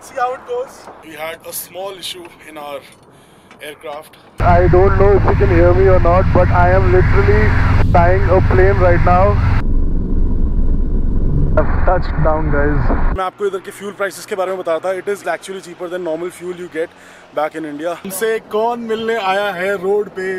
let's see how it goes. We had a small issue in our aircraft. I don't know if you can hear me or not, but I am literally flying a plane right now. I've touched down, guys. मैं आपको इधर के fuel prices के बारे में बताता था. It is actually cheaper than normal fuel you get back in India. हमसे कौन मिलने आया है रोड पे?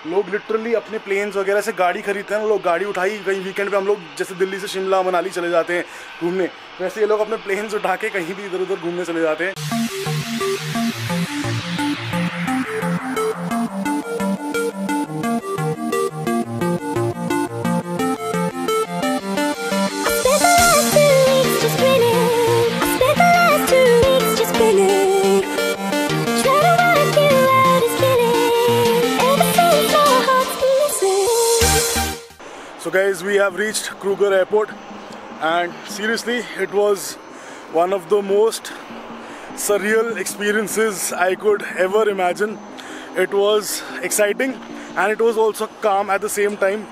लोग लिटरली अपने प्लेन्स वगैरह से गाड़ी खरीदते हैं. लोग गाड़ी उठाई कहीं वीकेंड पे, हम लोग जैसे दिल्ली से शिमला मनाली चले जाते हैं घूमने, वैसे ये लोग अपने प्लेन्स उठा के कहीं भी इधर उधर घूमने चले जाते हैं. So guys, we have reached Kruger Airport and seriously it was one of the most surreal experiences I could ever imagine. It was exciting and it was also calm at the same time.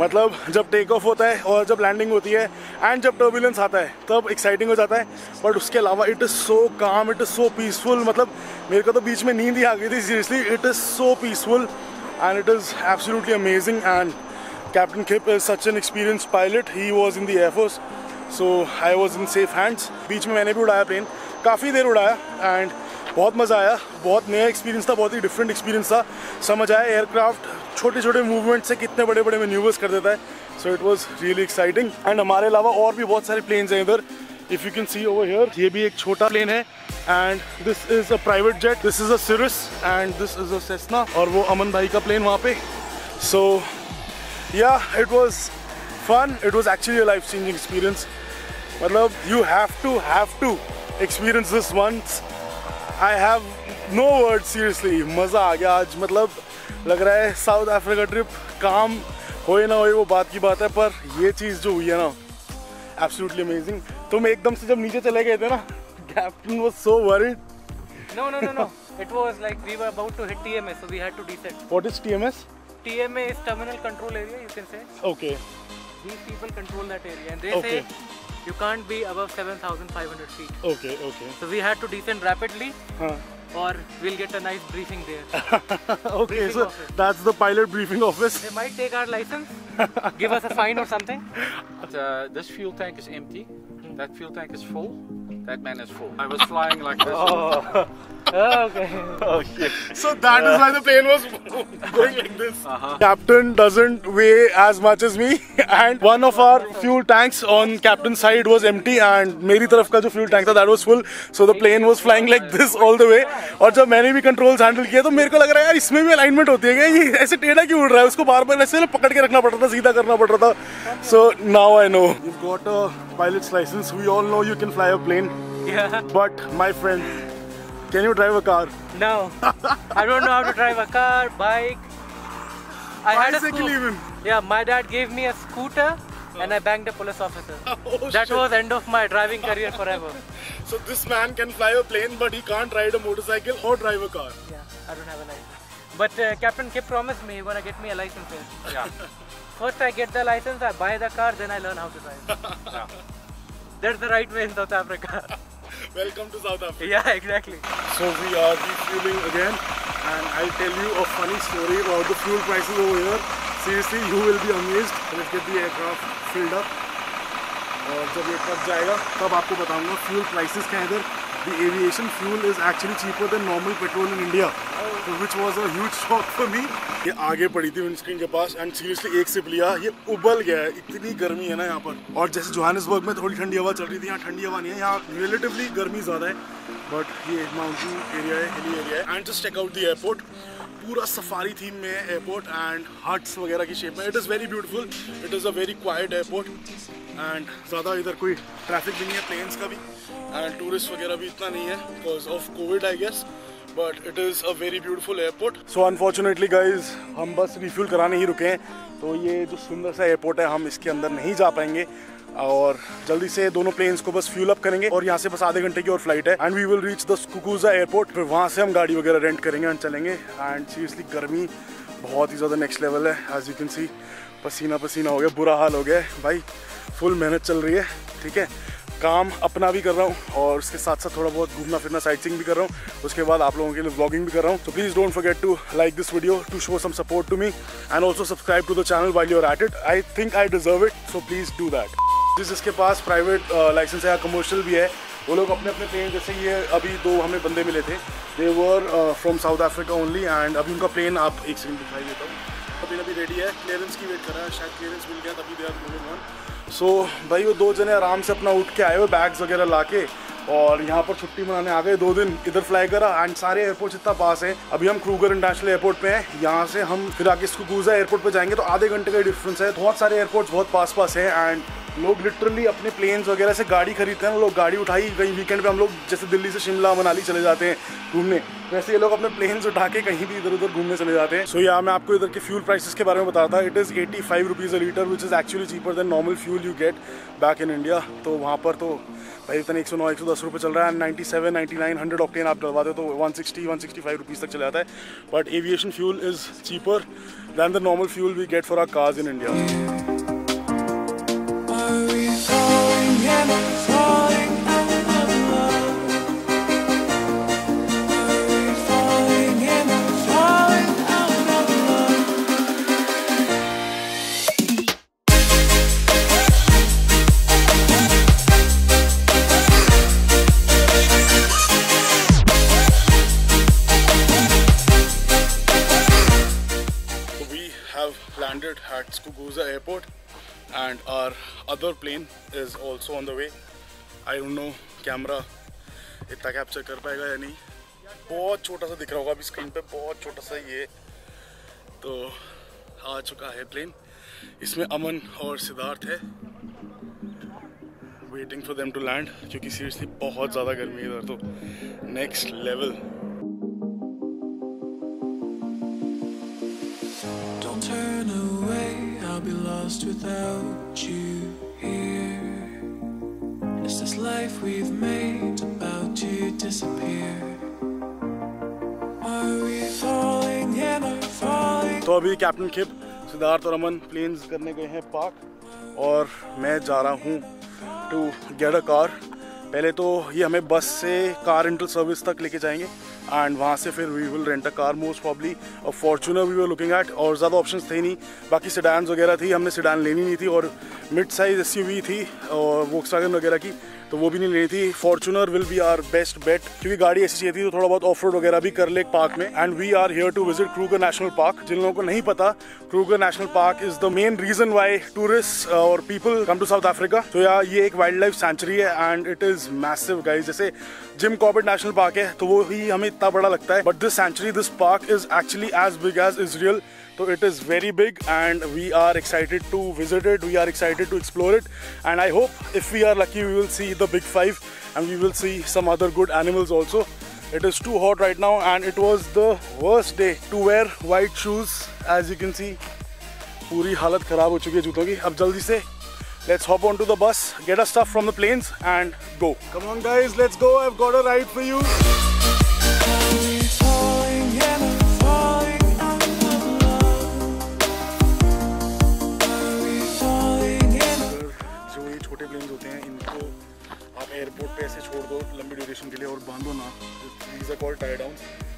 मतलब जब take off होता है और जब landing होती है and जब turbulence आता है तब एक्साइटिंग हो जाता है, बट उसके अलावा इट इज़ सो काम, इट इज़ सो पीसफुल. मतलब मेरे को तो बीच में नींद ही आ गई थी. Seriously it is so peaceful and it is absolutely amazing. And Captain Kip is such an experienced pilot. He was in the Air Force, so I was in safe hands. बीच में मैंने भी उड़ाया प्लेन, काफ़ी देर उड़ाया and बहुत मज़ा आया. बहुत नया एक्सपीरियंस था, बहुत ही डिफरेंट एक्सपीरियंस था. समझ आया एयरक्राफ्ट छोटे छोटे मूवमेंट से कितने बड़े बड़े मैन्यूवर्स कर देता है. So it was really exciting. And हमारे अलावा और भी बहुत सारे प्लेन्स हैं इधर. If you can see over here, ये भी एक छोटा प्लेन है and this is a private jet. This is a Cirrus and this is a Cessna, और वो अमन भाई का प्लेन वहाँ पे. सो yeah, it was fun. It was actually a life-changing experience. मतलब you have to experience this once. I have no words, seriously. मज़ा आ गया आज. मतलब लग रहा है साउथ अफ्रीका ट्रिप काम होए ना होए वो बात की बात है, पर ये चीज़ जो हुई है ना, absolutely amazing. तुम एकदम से जब नीचे चले गए थे ना, Captain was so worried. No. It was like we were about to hit TMS, so we had to descend. What is TMS? TMA is terminal control area, you can say. Okay. These people control that area and they Okay. say you can't be above 7,500 feet. Okay. So we had to descend rapidly or we'll get a nice briefing there. Okay, Briefing so office. that's the pilot briefing office. They might take our license, give us a fine or something. This fuel tank is empty. That fuel tank is full. That man is full. I was flying like this. Okay. Okay. So that is why the plane was going like this. Captain doesn't weigh as much as me, and one of our fuel tanks on Captain's side was empty, and मेरी तरफ का जो fuel tank था that was full. So the plane was flying like this all the way. और जब मैंने भी controls handle किया तो मेरे को लग रहा है यार इसमें भी alignment होती है क्या, ये ऐसे टेढ़ा क्यों उड़ रहा है, उसको बार-बार ऐसे पकड़ के रखना पड़ रहा था, सीधा करना पड़ रहा था. So now I know. You've got a pilot's license. We all know you can fly a plane. Yeah. But my friend, can you drive a car? No. I don't know how to drive a car, bike. I had a Bicycle scooter. even. Yeah, my dad gave me a scooter and I banged a police officer. That was end of my driving career forever. So this man can fly a plane, but he can't ride a motorcycle or drive a car. Yeah, I don't have a license. But Captain Kip promised me he's gonna get me a license here. Yeah. First I get the license, I buy the car, then I learn how to drive. Yeah. That's the right way in South Africa. Welcome to South Africa. Yeah, exactly. So we are refueling again, and I'll tell you a funny story about the fuel prices over here. Seriously, you will be amazed. Let's get the aircraft filled up. और जब ये truck जाएगा तब आपको बताऊंगा fuel prices क्या है इधर. The aviation fuel is actually cheaper than normal petrol in India, which was a huge shock for me. ये आगे पड़ी थी विंडस्क्रीन के पास and seriously एक सिप लिया, ये उबल गया है. इतनी गर्मी है ना यहाँ पर. और जैसे जोहानिसबर्ग में थोड़ी ठंडी हवा चल रही थी, यहाँ ठंडी हवा नहीं है. यहाँ रिलेटिवली गर्मी ज़्यादा है, बट ये माउंटेन एरिया है, हिली एरिया है. And just check out the airport. पूरा सफारी थीम में है एयरपोर्ट एंड हट्स वगैरह की शेप में. It is very beautiful. It is a very quiet airport and ज़्यादा इधर कोई ट्रैफिक भी नहीं है प्लेन्स का भी, एंड टूरिस्ट वगैरह भी इतना नहीं है because of covid I guess. But it is a very beautiful airport. So unfortunately guys हम बस रिफ्यूल कराने ही रुके हैं, तो ये जो सुंदर सा एयरपोर्ट है हम इसके अंदर नहीं जा पाएंगे. और जल्दी से दोनों प्लेन्स को बस फ्यूल अप करेंगे और यहाँ से बस आधे घंटे की और फ्लाइट है and we will reach the Skukuza airport. फिर वहाँ से हम गाड़ी वगैरह रेंट करेंगे एंड चलेंगे. एंड सीरियसली गर्मी बहुत ही ज़्यादा नेक्स्ट लेवल है. एज यू कैन सी पसीना पसीना हो गया, बुरा हाल हो गया है भाई. फुल मेहनत चल रही है, ठीक है, काम अपना भी कर रहा हूँ और उसके साथ साथ थोड़ा बहुत घूमना फिरना साइट सीइंग भी कर रहा हूँ। उसके बाद आप लोगों के लिए व्लॉगिंग भी कर रहा हूँ। तो please don't forget to like this video, to show some support to me and also subscribe to the channel while you are at it. I think I deserve it, so please do that. जिसके पास private licence है या commercial भी है, वो लोग अपने अपने प्लेन, जैसे ये अभी 2 हमें बंदे मिले थे, they were from South Africa only, and अभी उनका प्लेन आप एक सेकंड दिखाई देता हूँ। अभी रेडी है, क्लियरेंस की वेट कर रहा है, शायद क्लियरेंस मिल गया तभी दे आर मूविंग ऑन। सो भाई वो 2 जने आराम से अपना उठ के आए हुए बैग्स वगैरह ला के और यहाँ पर छुट्टी मनाने आ गए। 2 दिन इधर फ्लाई करा एंड सारे एयरपोर्ट इतना पास है। अभी हम क्रूगर इंटरनेशनल एयरपोर्ट पे हैं, यहाँ से हम फिर आगे स्कूकूजा एयरपोर्ट पे जाएंगे, तो आधे घंटे का डिफरेंस है। बहुत सारे एयरपोर्ट्स बहुत पास है एंड लोग लिटरली अपने प्लेन्स वगैरह से गाड़ी खरीदते हैं। लोग गाड़ी उठाई, कहीं वीकेंड पे हम लोग जैसे दिल्ली से शिमला मनाली चले जाते हैं घूमने, वैसे ये लोग अपने प्लेन्स उठा के कहीं भी इधर उधर घूमने चले जाते हैं। सो यहाँ मैं आपको इधर के फ्यूल प्राइसेस के बारे में बताता। It is 85 rupees a litre, which is actually cheaper than normal fuel you get back in India. तो वहाँ पर तो भाई इतने 109-110 रुपये चल रहा है। 97, 99, 100 ऑक्टेन आप डलवाते हो तो 160-165 रुपीज़ तक चला जाता है। But aviation fuel is cheaper than the normal fuel we get for our cars in India. Landed at Skukuza airport and our other plane is also on the way. I don't know camera इतना capture कर पाएगा या नहीं, बहुत छोटा सा दिख रहा होगा अभी स्क्रीन पे, बहुत छोटा सा ये। तो आ चुका है प्लेन, इसमें अमन और सिद्धार्थ है। Waiting for them to land, क्योंकि सीरियसली बहुत ज़्यादा गर्मी है इधर, तो next level. I'll be lost without you here. Is this life we've made about to disappear? Are we falling in or falling? तो अभी कैप्टन किप, सिद्धार्थ और अमन प्लेन्स करने गए हैं पार्क और मैं जा रहा हूँ टू गेट अ कार। पहले तो ये हमें बस से कार रेंटल सर्विस तक लेके जाएंगे एंड वहाँ से फिर we will rent a car, most probably a Fortuner we were looking at. और ज़्यादा ऑप्शंस थे नहीं, बाकी सेडान्स वगैरह थी, हमने सेडान लेनी नहीं थी, और मिड साइज एसयूवी थी और वोक्सवैगन वगैरह की, तो वो भी नहीं लेनी थी। Fortuner will be our best bet, क्योंकि गाड़ी ऐसी चाहिए थी तो थोड़ा बहुत ऑफ रोड वगैरह भी कर ले पार्क में। And we are here to visit Kruger National Park. जिन लोगों को नहीं पता, Kruger National Park is the main reason why tourist और people come to South Africa. तो यार ये एक वाइल्ड लाइफ सेंचुरी है and it is massive guys. जैसे जिम कॉर्बेट नेशनल पार्क है तो वो ही हमें इतना बड़ा लगता है, but this sanctuary, this park is actually as big as Israel. So it is very big and we are excited to visit it, we are excited to explore it, and I hope if we are lucky we will see the big 5 and we will see some other good animals also. It is too hot right now and it was the worst day to wear white shoes, as you can see. पूरी हालत ख़राब हो चुकी है जूतों की। अब जल्दी से let's hop onto the bus, get our stuff from the planes and go. Come on guys, let's go, I've got a ride for you. Airport पे ऐसे छोड़ दो लंबी ड्यूरेशन के लिए और बांधो ना, these are called tie down.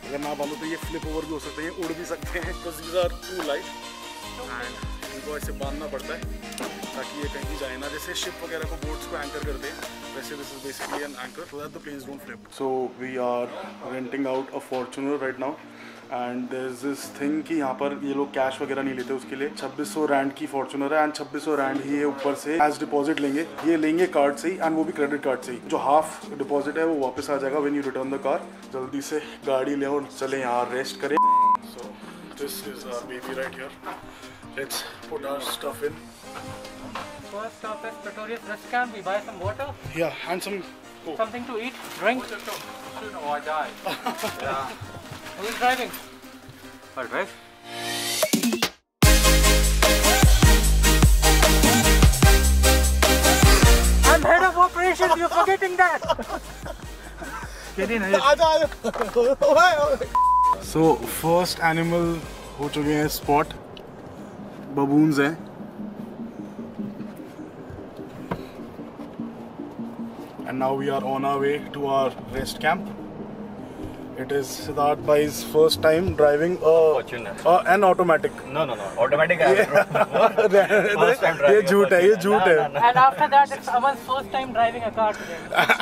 अगर ना बांधो तो ये फ्लिप ओवर भी हो सकते हैं, उड़ भी सकते हैं, तो these are too light and इनको ऐसे बांधना पड़ता है ताकि ये कहीं जाए ना। जैसे शिप वगैरह को, बोट्स को एंकर करते हैं, वैसे this is basically an anchor so that the planes don't flip. So we are renting out a Fortuner right now and there is this thing कि यहाँ पर ये लोग कैश वगैरह नहीं लेते उसके लिए। 2600 रैंड की फॉर्च्यूनर है एंड 2600 रैंड ही ये ऊपर से एज डिपॉजिट लेंगे। ये लेंगे कार्ड से ही एंड वो भी क्रेडिट कार्ड से ही। जो हाफ डिपॉजिट है वो वापस आ जाएगा when you return the car. जल्दी से गाड़ी ले और चले यहाँ रेस्ट करें। So this is our baby right here, let's put our stuff in. First stop is Pretorius Rest Camp. We buy some water. Yeah, and something to eat, drink. Soon or I die. Yeah. Who's driving? I'll drive. I'm head of operations. You're forgetting that. Get in. So first animal हो चुके हैं spot, baboons हैं। and now we are on our way to our rest camp. It is Siddharth bhai's first time driving an automatic. No, automatic. First time driving. ये झूठ है, ये झूठ है. And after that, it's Aman's first time driving a car today.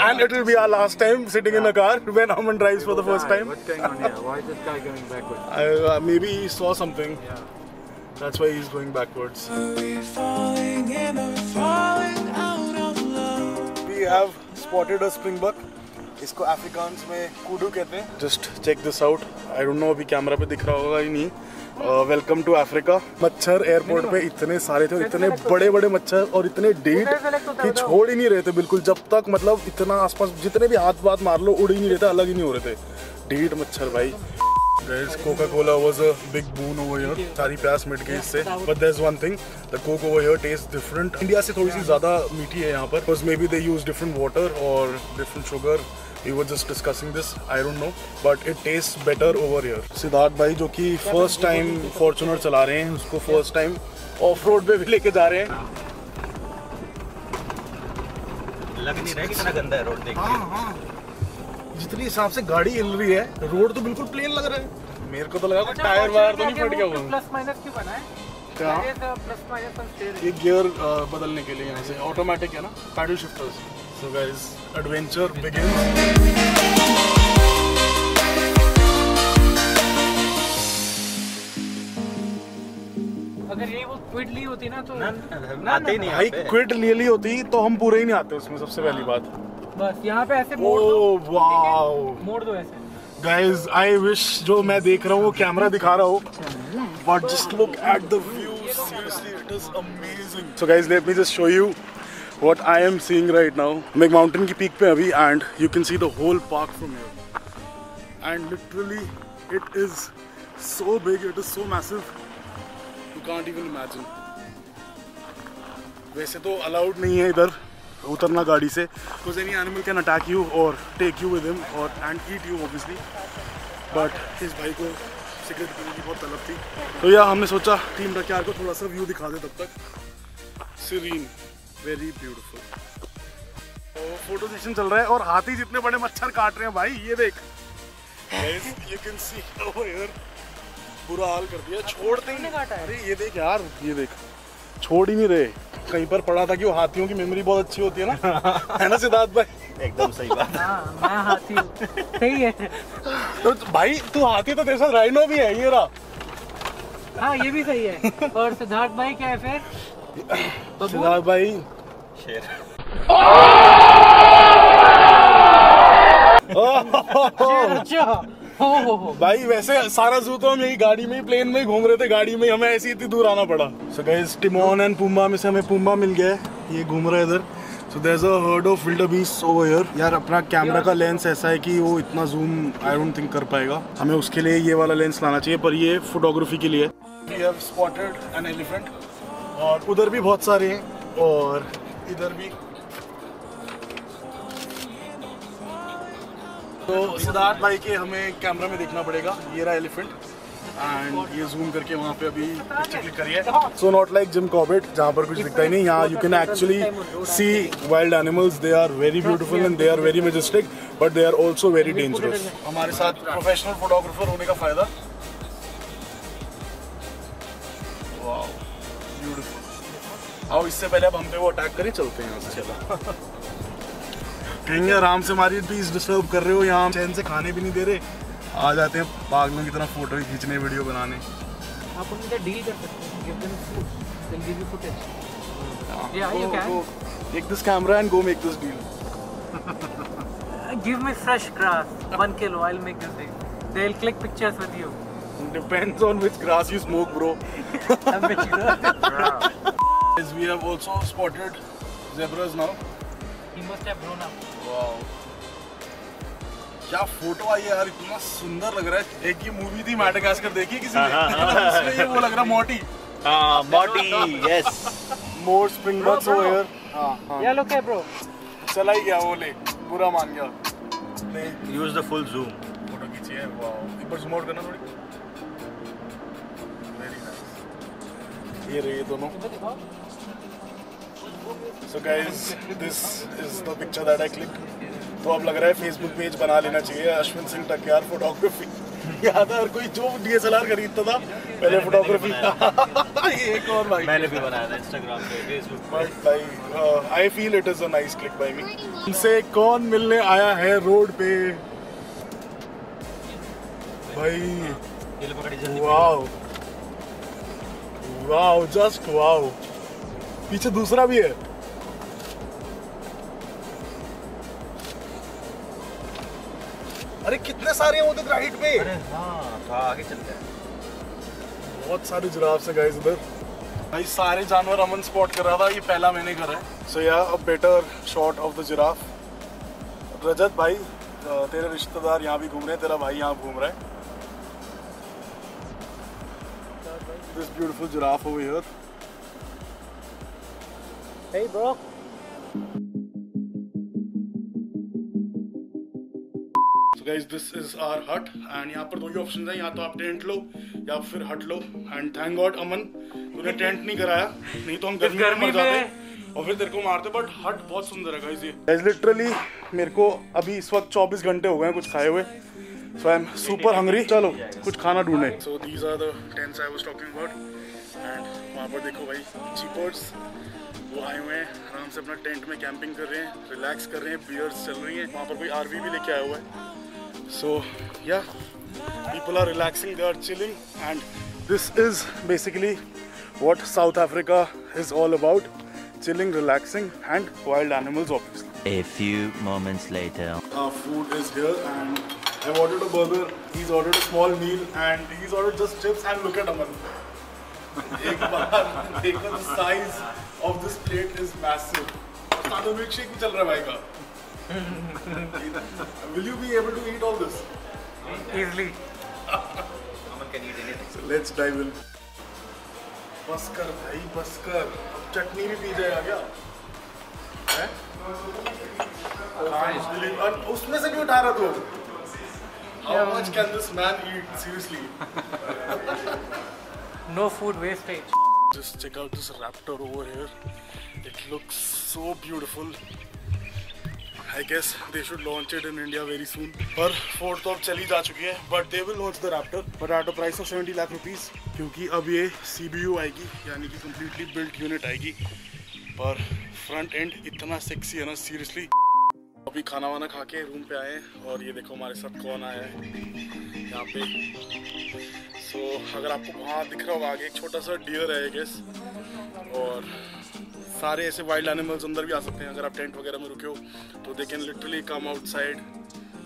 And it will be our last time sitting in a car when Aman drives for the first time. What's going on here? Why is this guy going backwards? Maybe he saw something. That's why he's going backwards. Are we falling in or falling out of love? We have spotted a springbuck. इसको Afrikaans में कूडू कहते हैं. Just check this out. I don't know अभी camera पे दिख रहा होगा ही नहीं. Welcome to Africa. मच्छर एयरपोर्ट पे इतने सारे थे, इतने बड़े बड़े मच्छर और इतने डेट कि छोड़ ही नहीं रहे थे बिल्कुल. जब तक मतलब इतना आसपास जितने भी हाथ मार लो उड़ ही नहीं रहे थे, अलग ही नहीं हो रहे थे. डेट मच्छर भाई. Coca-Cola was a big boon over here. सारी प्यास मिट गई इससे. But there's one thing, the Coke over here tastes different. India से थोड़ी सी ज़्यादा मीठी है यहाँ पर. Because maybe they use different water or different sugar. We were just discussing this. I don't know, but it tastes better over here. Siddharth भाई जो कि first time Fortuner चला रहे हैं, उसको first time off-road पे भी लेके जा रहे हैं. लग नहीं रहा है कितना गंदा है रोड देख के. हाँ. जितनी हिसाब से गाड़ी हिल रही है, रोड तो बिल्कुल प्लेन लग रहा है. मेरे को तो लगा कि टायर वायर तो नहीं फट गया होगा. प्लस माइनस क्यों बना है? क्या? Plus minus on steering. ये गियर बदलने के लिए यहाँ से ऑटोमेटिक है ना, paddle shifters. So guys, adventure begins. अगर ये वो क्विड ली होती ना तो आते ही नहीं. भाई क्विड ले ली होती तो हम पूरे ही नहीं आते उसमें. सबसे पहली बात बस यहाँ पे ऐसे मोड़ दो. Oh wow. मोड़ दो ऐसे. Guys, I wish जो मैं देख रहा हूँ वो कैमरा दिखा रहा हो. But just look at the view. Seriously, it is amazing. So guys, let me just show you what I am seeing right now. I'm एक mountain की peak पे अभी and you can see the whole park from here. And literally, it is so big. It is so massive. You can't even imagine. वैसे तो allowed नहीं है इधर उतरना गाड़ी से. Because any animal can attack you or take you with him or and eat you obviously. But इस भाई को सिगरेट पीने की बहुत तलब थी. तो यार हमने सोचा टीम रक्यार को थोड़ा सा व्यू दिखा दे तब तक. Serene, very beautiful. तो फोटो सेशन चल रहा है और हाथी जितने बड़े मच्छर काट रहे हैं भाई. ये देख. Guys, you can see over here. बुरा हाल कर दिया. छोड़ते ही नहीं. अरे ये देख यार, ये देख. छोड़ ही नहीं रहे. कहीं पर पढ़ा था कि वो हाथियों की मेमोरी बहुत अच्छी होती है ना. है ना सिद्धार्थ भाई? एकदम सही बात. मैं हाथी हूँ. सही है. तो भाई तू हाथी तो तेरे साथ राइनो भी है. ये रहा. हाँ ये भी सही है. और सिद्धार्थ भाई क्या है फिर? सिद्धार्थ भाई शेर. भाई वैसे सारा जू तो हम यही गाड़ी में ही प्लेन में ही घूम रहे थे. गाड़ी में हमें ऐसी इतनी दूर आना पड़ा. So guys, Timon and Pumbaa में से हमें पुम्बा मिल गया है. ये घूम रहा है इधर. So there is a herd of wildebeest over here. यार अपना कैमरा का लेंस ऐसा है कि वो इतना जूम आई डोंट थिंक कर पाएगा. हमें उसके लिए ये वाला लेंस लाना चाहिए. पर ये फोटोग्राफी के लिए. We have spotted an elephant. और उधर भी बहुत सारे हैं और इधर भी. तो सिद्धार्थ भाई के हमें कैमरा में देखना पड़ेगा. ये रहा एलिफेंट एंड ये जूम करके वहाँ पे अभी पिक्चर क्लिक करिए. So not like Jim Corbett जहाँ पर कुछ दिखता ही नहीं. यहाँ you can actually see wild animals. They are very beautiful and they are very majestic but they are also very dangerous. हमारे साथ प्रोफेशनल फोटोग्राफर होने का फायदा. Wow beautiful. आओ इससे पहले अब हम पे वो अटैक करें. चलते हैं यहाँ से. चलो कहेंगे आराम से हमारी पीस डिस्टर्ब कर रहे हो. यहाँ चैन से खाने भी नहीं दे रहे. आ जाते हैं पागलों की तरह फोटो खींचने, वीडियो बनाने. आप उनसे डील कर सकते हैं. Give them food, they'll give you footage. Yeah, you can. Take this camera and go make this deal. Give me fresh grass, 1 kilo. I'll make this deal. They'll click pictures with you. Depends on which grass you smoke, bro. Yes, we have also spotted zebras now. He must have grown up. Wow. क्या photo आई है यार. इतना सुंदर लग रहा है. एक ये मूवी थी मैडागास्कर, देखी किसी ने? उसमें ये वो लग रहा मोटी. हाँ मोटी. Yes. More springbucks over here. हाँ. Yeah, look here, bro. चला ही गया वो. ले बुरा मान गया. ले use the full zoom. Photo खींची है. वाओ. एक बार जूम आउट करना थोड़ी. Very nice. ये रहे दोनों. So guys, this is the picture that I clicked. तो अब लग रहा है फेसबुक पेज बना लेना चाहिए अश्विन सिंह टकयार फोटोग्राफी। याद है हर कोई जो DSLR खरीदता था पहले फोटोग्राफी ये एक और भाई मैंने भी बनाया था इंस्टाग्राम पे, फेसबुक पे। भाई I feel it is a nice click by me. उनसे कौन मिलने आया है रोड पे भाई? Wow wow, just wow. पीछे दूसरा भी है। अरे कितने सारे हैं उधर राइट पे। अरे हाँ, तो आगे चलते हैं। बहुत सारे जिराफ है गाइस उधर। भाई सारे जानवर अमन स्पॉट कर रहा था, ये पहला मैंने करा है। So yeah a better shot of the giraffe. Rajat भाई तेरे रिश्तेदार यहाँ भी घूम रहे हैं, तेरा भाई यहाँ घूम रहा है। This beautiful giraffe over here. Hey bro. Guys this is our hut and यहाँ पर दो ही ऑप्शन है, या तो आप टेंट लो या फिर हट लो। एंड थैंक गॉड अमन तूने टेंट नहीं कराया, नहीं तो हम गर्मी में मर जाते और फिर तेरे को मारते। बट हट बहुत सुंदर है गाइस। ये लिटरली मेरे को अभी इस वक्त 24 घंटे हो गए हैं कुछ खाए हुए, so I am super hungry. चलो कुछ खाना ढूंढे। So these are the tents I was talking about. And वहाँ पर देखो भाई चीपर्स वो आए हुए हैं, आराम से अपना टेंट में कैंपिंग कर रहे हैं, रिलैक्स कर रहे हैं, बियर्स चल रही हैं। वहाँ पर कोई RV भी लेके आया हुआ है। So yeah, people are relaxing, they are chilling, and this is basically what South Africa is all about: chilling, relaxing, and wild animals, obviously. A few moments later. Our food is here, and I've ordered a burger. He's ordered a small meal, and he's ordered just chips. And look at Aman. एक बार देखो, the size of this plate is massive. और milkshake भी चल रहा है भाई का। Will you be able to eat all this? Easily. Aman can eat anything. So let's dive in. बस कर भाई बस कर, चटनी भी पी जाएगा क्या? हैं? उसमें से क्यों उठा रहा तू? How much can this man eat? Seriously. No food wastage. Just check out this raptor over here. It looks so beautiful. I guess they should launch it in India very soon. पर Ford तो अब चली जा चुकी है, but they will launch the Raptor, but at a price of 70 lakh rupees. क्योंकि अब ये CBU आएगी, यानी कि completely built unit आएगी। पर front end इतना sexy है ना, seriously। अभी खाना वाना खा के रूम पे आए हैं और ये देखो हमारे साथ कौन आया है यहाँ पे। So अगर आपको वहाँ दिख रहा होगा आगे एक छोटा सा डियर है I guess, और सारे ऐसे वाइल्ड एनिमल्स अंदर भी आ सकते हैं। अगर आप टेंट वगैरह में रुके हो तो they can literally come outside.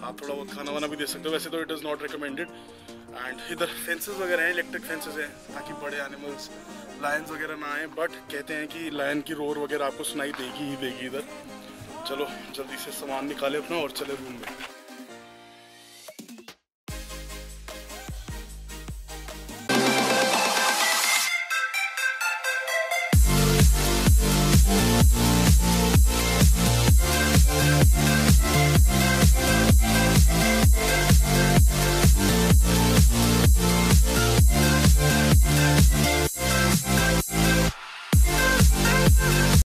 आप थोड़ा बहुत खाना वाना भी दे सकते हो, वैसे तो it is not recommended. And इधर फेंसेस वगैरह हैं, इलेक्ट्रिक फेंसेस हैं, ताकि बड़े एनिमल्स लायंस वगैरह ना आए। बट कहते हैं कि लायन की रोर वगैरह आपको सुनाई देगी ही देगी इधर। चलो जल्दी से सामान निकाले अपना और चले रूम में।